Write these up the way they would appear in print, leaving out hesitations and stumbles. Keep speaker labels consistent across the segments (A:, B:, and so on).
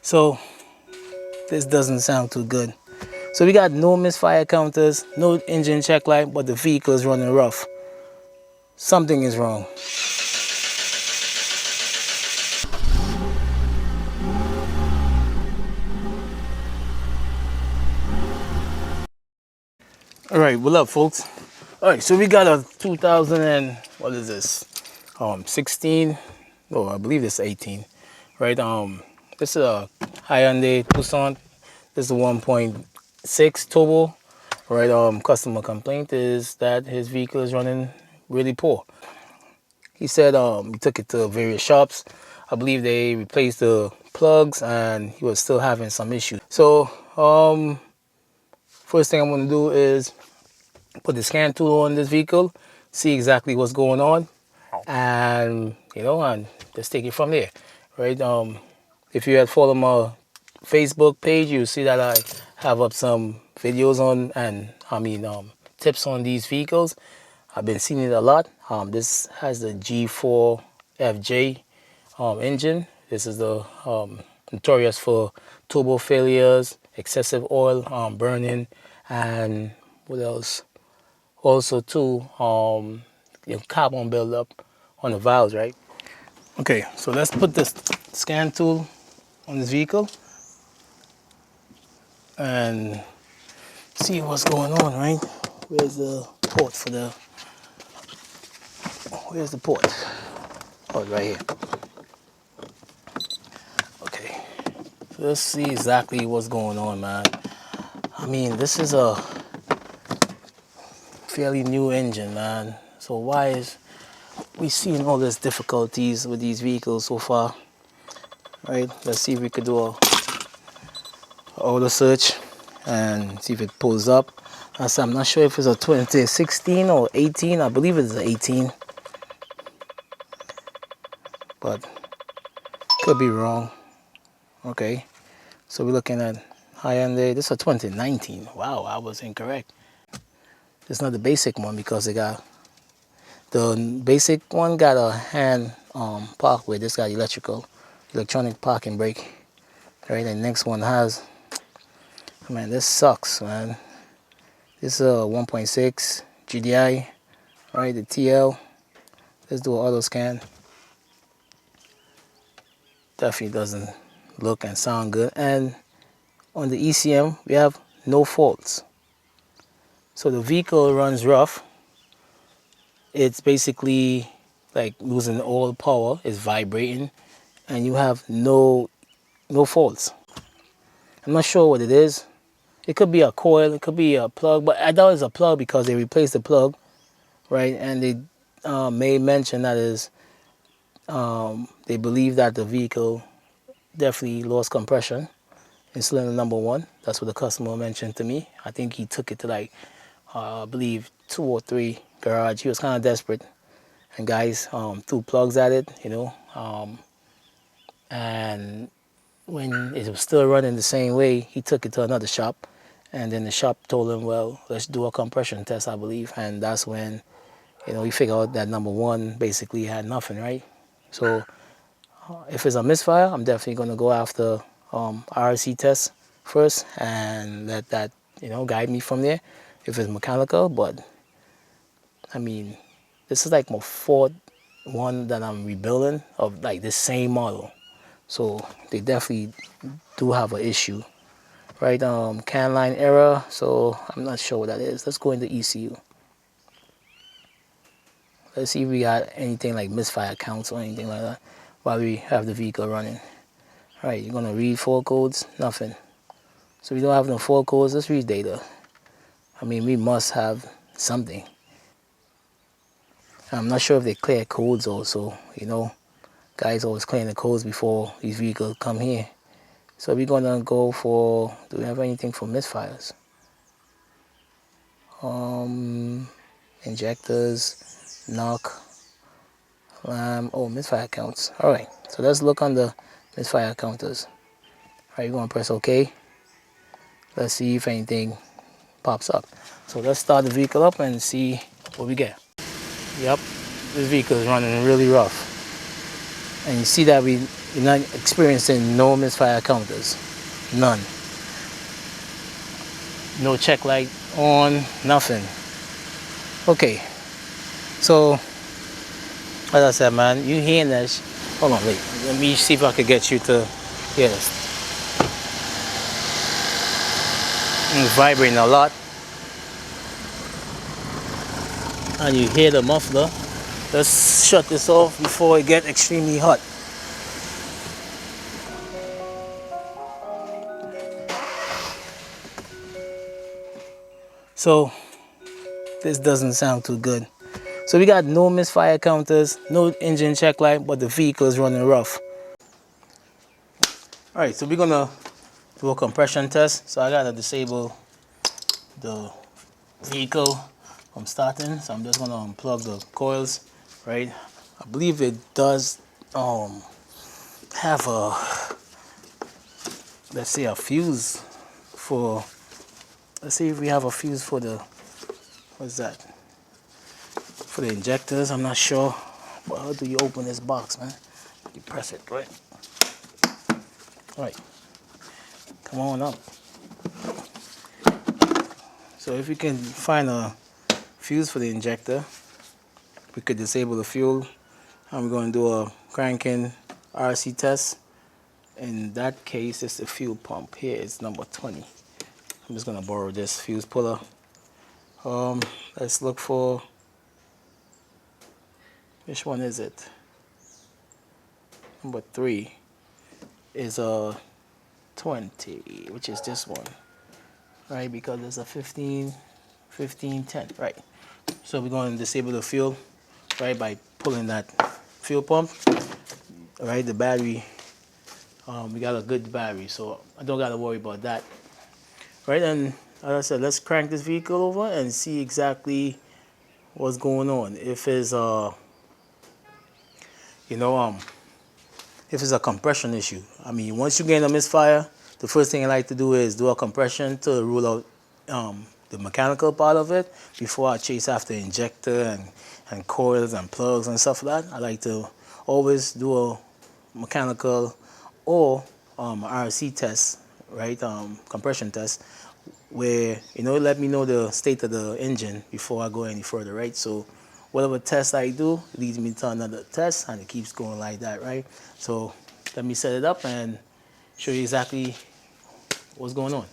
A: So this doesn't sound too good. So we got no misfire counters, no engine check light, but the vehicle is running rough. Something is wrong. All right, what up, folks? All right, so we got a 2000 and what is this? 16. Oh, I believe this is 18, right? This is a Hyundai Tucson. This is a 1.6 turbo, right? Customer complaint is that his vehicle is running really poor. He said he took it to various shops. I believe they replaced the plugs and he was still having some issues. So first thing I'm going to do is put the scan tool on this vehicle, see exactly what's going on, and and just take it from there, right? If you had followed my Facebook page, you see that I have up some videos on tips on these vehicles. I've been seeing it a lot. This has the G4FJ engine. This is the notorious for turbo failures, excessive oil burning, and what else? Also too, carbon buildup on the valves, right? Okay, so let's put this scan tool on this vehicle and see what's going on, right? Where's the port for the, where's the port? Oh, right here. Okay, so let's see exactly what's going on, man. I mean, this is a fairly new engine, man. So why is we seeing all these difficulties with these vehicles so far? Right, let's see if we could do a auto search and see if it pulls up. I'm not sure if it's a 2016 or 18. I believe it's an 18, but could be wrong. Okay, so we're looking at Hyundai. This is a 2019. Wow, I was incorrect. It's not the basic one because they got the basic one got a hand parkway. This got electronic parking brake. Right, the next one has, man, this sucks, man. This is a 1.6 GDI, right, the TL. Let's do an auto scan. Definitely doesn't look and sound good. And on the ECM, we have no faults. So the vehicle runs rough. It's basically like losing all power, it's vibrating, and you have no faults. I'm not sure what it is. It could be a coil, it could be a plug, but I doubt it's a plug because they replaced the plug, right? And they may mention that is they believe that the vehicle definitely lost compression in cylinder number 1. That's what the customer mentioned to me. I think he took it to like I believe 2 or 3 garage. He was kind of desperate, and guys threw plugs at it, and when it was still running the same way, he took it to another shop, and then the shop told him, well, let's do a compression test, I believe. And that's when he figured out that number 1 basically had nothing, right? So if it's a misfire, I'm definitely going to go after RC test first and let that guide me from there if it's mechanical. But I mean, this is like my 4th one that I'm rebuilding of like this same model, so they definitely do have an issue, right? Can line error, so I'm not sure what that is. Let's go into ECU. Let's see if we got anything like misfire counts or anything like that while we have the vehicle running. All right, you're gonna read fault codes, nothing. So we don't have no fault codes. Let's read data. I mean, we must have something. I'm not sure if they clear codes also, guys always clearing the codes before these vehicles come here. So we're gonna go for, do we have anything for misfires? Injectors, knock, oh, misfire counts. All right, so let's look on the misfire counters. All right, you're gonna press OK. Let's see if anything pops up. So let's start the vehicle up and see what we get. Yep, this vehicle is running really rough. And you see that we You're not experiencing no misfire counters. None. No check light on, nothing. Okay, so as I said, man, you hearing this? Hold on, wait. Let me see if I could get you to hear this. It's vibrating a lot. And you hear the muffler. Let's shut this off before it gets extremely hot. So this doesn't sound too good. So we got no misfire counters, no engine check light, but the vehicle is running rough. All right, so we're gonna do a compression test. So I gotta disable the vehicle from starting. So I'm just gonna unplug the coils, right? I believe it does have a, let's say, a fuse for, let's see if we have a fuse for the, what's that? For the injectors. I'm not sure. But how do you open this box, man? You press it, right? All right. Come on up. So if we can find a fuse for the injector, we could disable the fuel. I'm going to do a cranking RC test. In that case, it's the fuel pump. Here it's number 20. I'm just going to borrow this fuse puller. Let's look for, which one is it? Number 3 is a 20, which is this one, right? Because there's a 15, 10, right? So we're going to disable the fuel, right, by pulling that fuel pump, right? The battery, we got a good battery, so I don't got to worry about that, right? And as I said, let's crank this vehicle over and see exactly what's going on. If it's if it's a compression issue. I mean, once you get a misfire, the first thing I like to do is do a compression to rule out the mechanical part of it before I chase after injector and coils and plugs and stuff like that. I like to always do a mechanical or RC test, right? Compression test, where let me know the state of the engine before I go any further, right? So whatever test I do leads me to another test, and it keeps going like that, right? So let me set it up and show you exactly what's going on.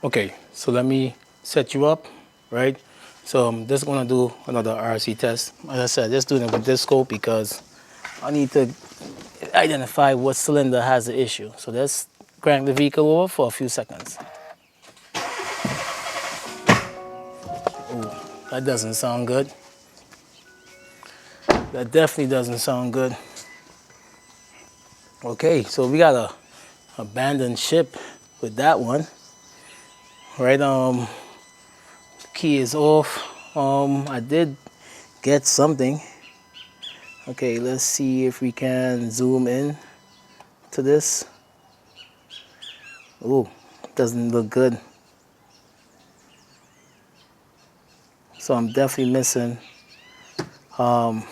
A: Okay, so let me set you up, right? So I'm just gonna do another RC test. As I said, just doing it with this scope because I need to identify what cylinder has the issue. So let's crank the vehicle over for a few seconds. Oh, that doesn't sound good. That definitely doesn't sound good. Okay, so we got a abandoned ship with that one, right? Key is off. I did get something. Okay, let's see if we can zoom in to this. Oh, doesn't look good. So I'm definitely missing a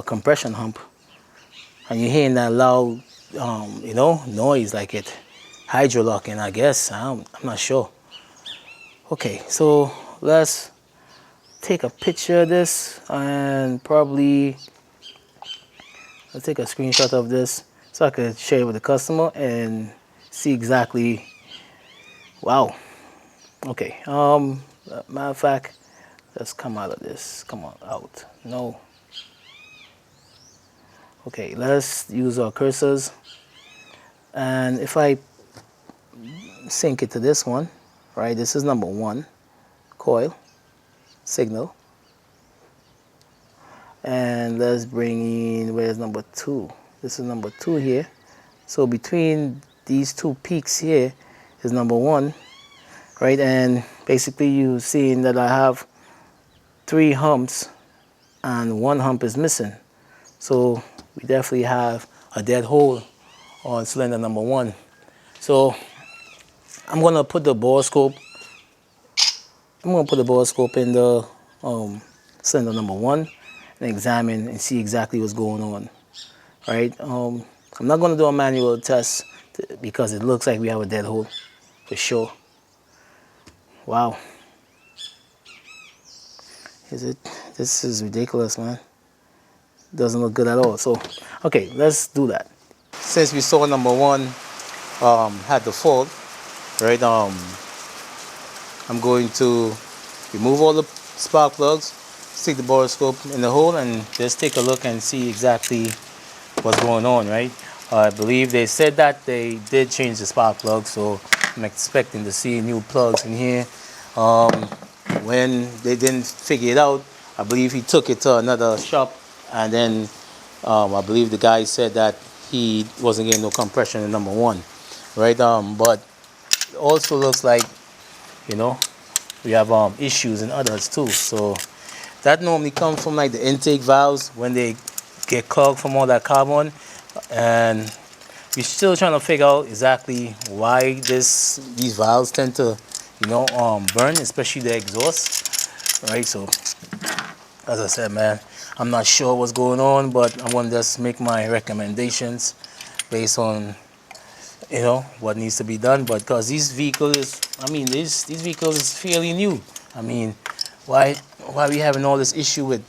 A: compression hump. And you're hearing that loud noise like it hydrolocking, I guess. I'm not sure. Okay, so let's take a picture of this and probably I'll take a screenshot of this so I could share it with the customer and see exactly. Wow. Okay. Matter of fact, let's come out of this. Come on, out. No. Okay, let's use our cursors. And if I sync it to this one, right? This is number 1 coil signal. And let's bring in, where's number 2? This is number 2 here. So between these 2 peaks here is number 1, right? And basically you're seeing that I have 3 humps and 1 hump is missing. So we definitely have a dead hole on cylinder number 1. So I'm gonna put the Borescope. In the cylinder number 1 and examine and see exactly what's going on. Right? I'm not going to do a manual test because it looks like we have a dead hole for sure. Wow. This is ridiculous, man. Doesn't look good at all. So, okay, let's do that. Since we saw number 1 had the fault, right? I'm going to remove all the spark plugs, stick the borescope in the hole, and just take a look and see exactly what's going on, right? I believe they said that they did change the spark plug, so I'm expecting to see new plugs in here. When they didn't figure it out, I believe he took it to another shop, and then I believe the guy said that he wasn't getting no compression in number 1, right? But it also looks like, you know, we have issues in others too. So that normally comes from like the intake valves when they get clogged from all that carbon, and we're still trying to figure out exactly why these valves tend to, you know, burn, especially the exhaust, right? So as I said, man, I'm not sure what's going on, but I want to just make my recommendations based on, you know, what needs to be done. But because these vehicles, I mean, these vehicles is fairly new. I mean, why we having all this issue with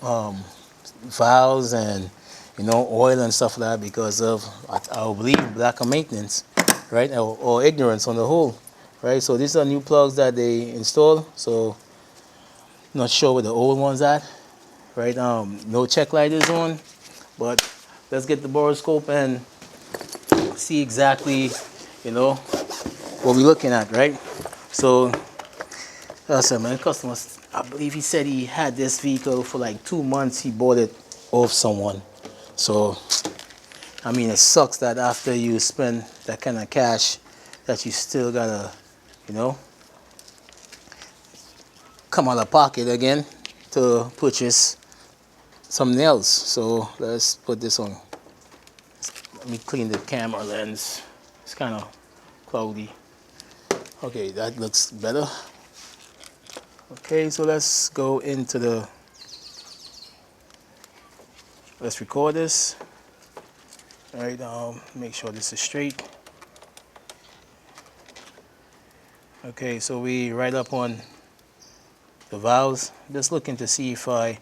A: valves and, you know, oil and stuff like that? Because of, I believe, lack of maintenance, right, or ignorance on the whole, right? So these are new plugs that they install. So not sure where the old ones at, right? No check light is on, but let's get the borescope and see exactly, you know, what we're looking at, right? So that's it, man. Customers, I believe he said he had this vehicle for like 2 months. He bought it off someone. So I mean, it sucks that after you spend that kind of cash that you still gotta, you know, come out of pocket again to purchase something else. So let's put this on. Let me clean the camera lens. It's kind of cloudy. Okay, that looks better. Okay, so let's go into let's record this. All right, make sure this is straight. Okay, so we right up on the valves. Just looking to see if I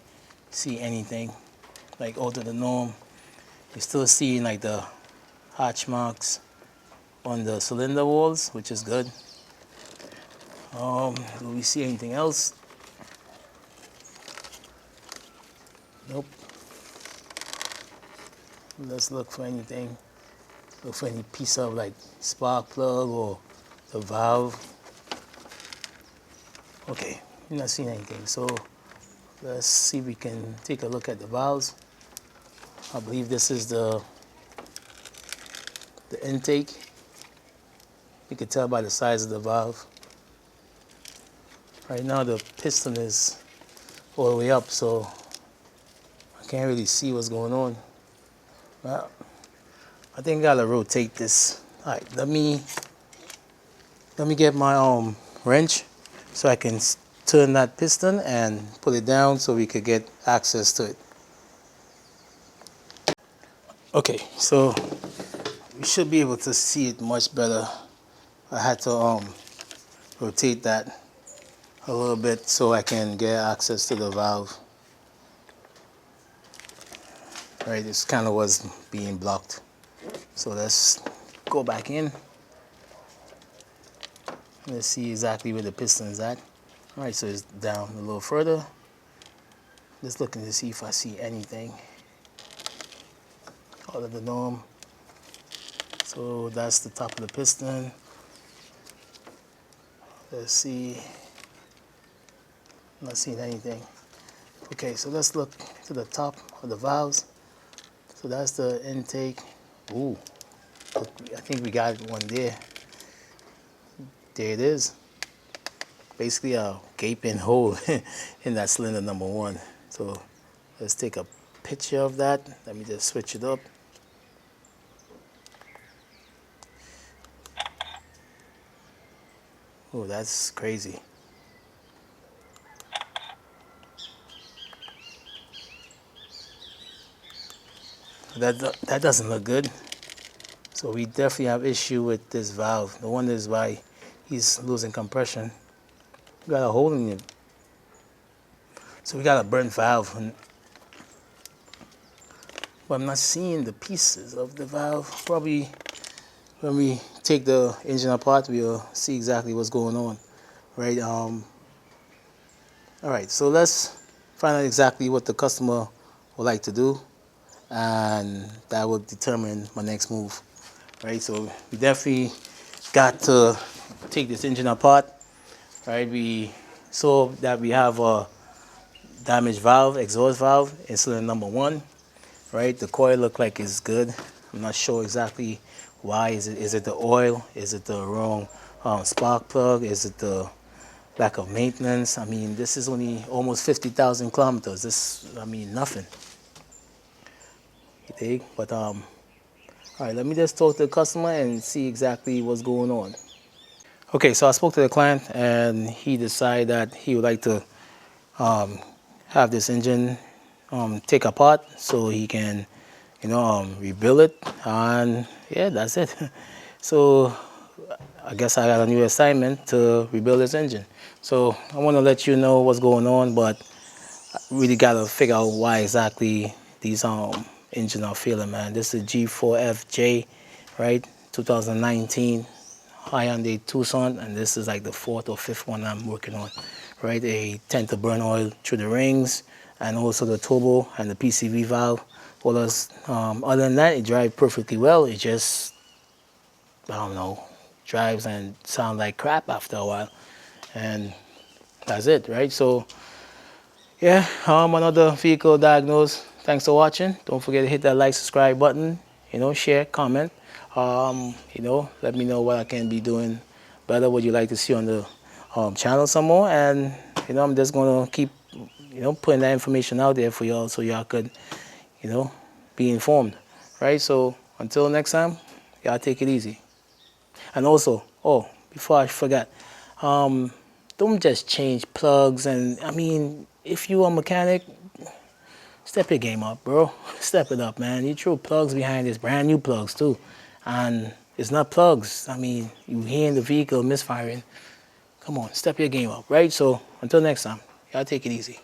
A: see anything like out of the norm. You're still seeing like the hatch marks on the cylinder walls, which is good. Do we see anything else? Nope. Let's look for anything. Look for any piece of like spark plug or the valve. Okay, I'm not seeing anything. So let's see if we can take a look at the valves. I believe this is the intake. You can tell by the size of the valve. Right now the piston is all the way up, so I can't really see what's going on. Well, I think I gotta rotate this. All right, let me get my wrench so I can turn that piston and pull it down so we could get access to it. Okay, so we should be able to see it much better. I had to rotate that a little bit so I can get access to the valve. Right, this kind of was being blocked. So let's go back in. Let's see exactly where the piston is at. All right, so it's down a little further. Just looking to see if I see anything out of the norm. So that's the top of the piston. Let's see. Not seeing anything. Okay, so let's look to the top of the valves. So that's the intake. Ooh, I think we got one there. There it is. Basically a gaping hole in that cylinder number 1. So let's take a picture of that. Let me just switch it up. Oh, that's crazy. That doesn't look good. So we definitely have issue with this valve. No wonder is why he's losing compression. We got a hole in it. So we got a burnt valve. But I'm not seeing the pieces of the valve. Probably when we take the engine apart, we'll see exactly what's going on, right? All right, so let's find out exactly what the customer would like to do, and that will determine my next move, right? So we definitely got to take this engine apart, right? We saw that we have a damaged valve, exhaust valve, in cylinder number 1, right? The coil look like it's good. I'm not sure exactly why. Is it the oil? Is it the wrong spark plug? Is it the lack of maintenance? I mean, this is only almost 50,000 kilometers. This, I mean, nothing. You dig? But all right, let me just talk to the customer and see exactly what's going on. Okay, so I spoke to the client and he decided that he would like to have this engine take apart so he can, rebuild it, and yeah, that's it. So I guess I got a new assignment to rebuild this engine. So I want to let you know what's going on, but I really got to figure out why exactly these engines are failing, man. This is G4FJ, right? 2019 Hyundai Tucson, and this is like the 4th or 5th one I'm working on, right? They tend to burn oil through the rings and also the turbo and the PCV valve. Well, other than that, it drives perfectly well. It just, I don't know, drives and sounds like crap after a while, and that's it, right? So yeah, another vehicle diagnose. Thanks for watching. Don't forget to hit that like, subscribe button. Share, comment. Let me know what I can be doing better. What you like to see on the channel some more, and I'm just gonna keep putting that information out there for y'all so y'all could be informed, right? So until next time, y'all take it easy. And also, oh, before I forget, don't just change plugs. And I mean, if you are a mechanic, step your game up, bro. Step it up, man. You throw plugs behind this, brand new plugs too. And it's not plugs. I mean, you hearing the vehicle misfiring. Come on, step your game up, right? So until next time, y'all take it easy.